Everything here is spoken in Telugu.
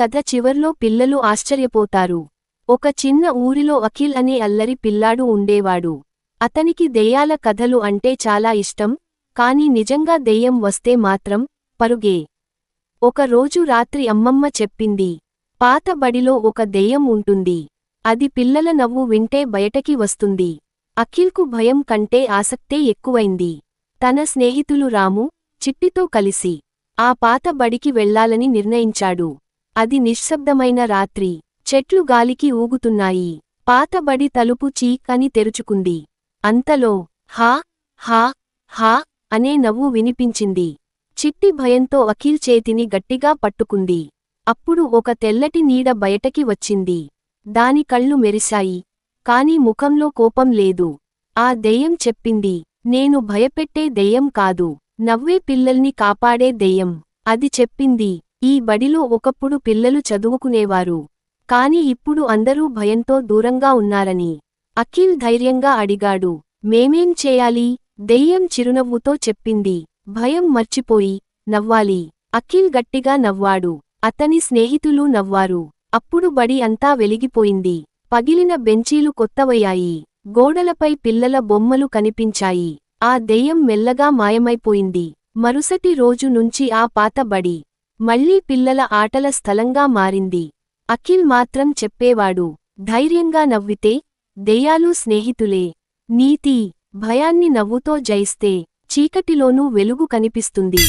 కథ చివర్లో పిల్లలు ఆశ్చర్యపోతారు. ఒక చిన్న ఊరిలో అఖిల్ అనే అల్లరి పిల్లాడు ఉండేవాడు. అతనికి దెయ్యాల కథలు అంటే చాలా ఇష్టం, కాని నిజంగా దెయ్యం వస్తే మాత్రం పరుగే. ఒక రోజు రాత్రి అమ్మమ్మ చెప్పింది, పాత బడిలో ఒక దెయ్యం ఉంటుంది. అది పిల్లల నవ్వు వింటే బయటకి వస్తుంది. అఖిల్కు భయం కంటే ఆసక్తే ఎక్కువైంది. తన స్నేహితులు రాము, చిట్టితో కలిసి ఆ పాత బడికి వెళ్లాలని నిర్ణయించాడు. అది నిశ్శబ్దమైన రాత్రి. చెట్లు గాలికి ఊగుతున్నాయి. పాత బడి తలుపు చీక్ అని తెరుచుకుంది. అంతలో హా హా హా అనే నవ్వు వినిపించింది. చిట్టి భయంతో అఖిల్ చేతిని గట్టిగా పట్టుకుంది. అప్పుడు ఒక తెల్లటి నీడ బయటకి వచ్చింది. దాని కళ్ళు మెరిశాయి, కాని ముఖంలో కోపం లేదు. ఆ దెయ్యం చెప్పింది, నేను భయపెట్టే దెయ్యం కాదు, నవ్వే పిల్లల్ని కాపాడే దెయ్యం. అది చెప్పింది, ఈ బడిలో ఒకప్పుడు పిల్లలు చదువుకునేవారు, కాని ఇప్పుడు అందరూ భయంతో దూరంగా ఉన్నారని. అఖిల్ ధైర్యంగా అడిగాడు, మేమేం చేయాలి? దెయ్యం చిరునవ్వుతో చెప్పింది, భయం మర్చిపోయి నవ్వాలి. అఖిల్ గట్టిగా నవ్వాడు. అతని స్నేహితులూ నవ్వారు. అప్పుడు బడి అంతా వెలిగిపోయింది. పగిలిన బెంచీలు కొత్తవయ్యాయి. గోడలపై పిల్లల బొమ్మలు కనిపించాయి. ఆ దెయ్యం మెల్లగా మాయమైపోయింది. మరుసటి రోజు నుంచి ఆ పాత బడి మళ్లీ పిల్లల ఆటల స్థలంగా మారింది. అఖిల్ మాత్రం చెప్పేవాడు, ధైర్యంగా నవ్వితే దెయ్యాలు స్నేహితులే. నీతి: భయాన్ని నవ్వుతో జయిస్తే చీకటిలోనూ వెలుగు కనిపిస్తుంది.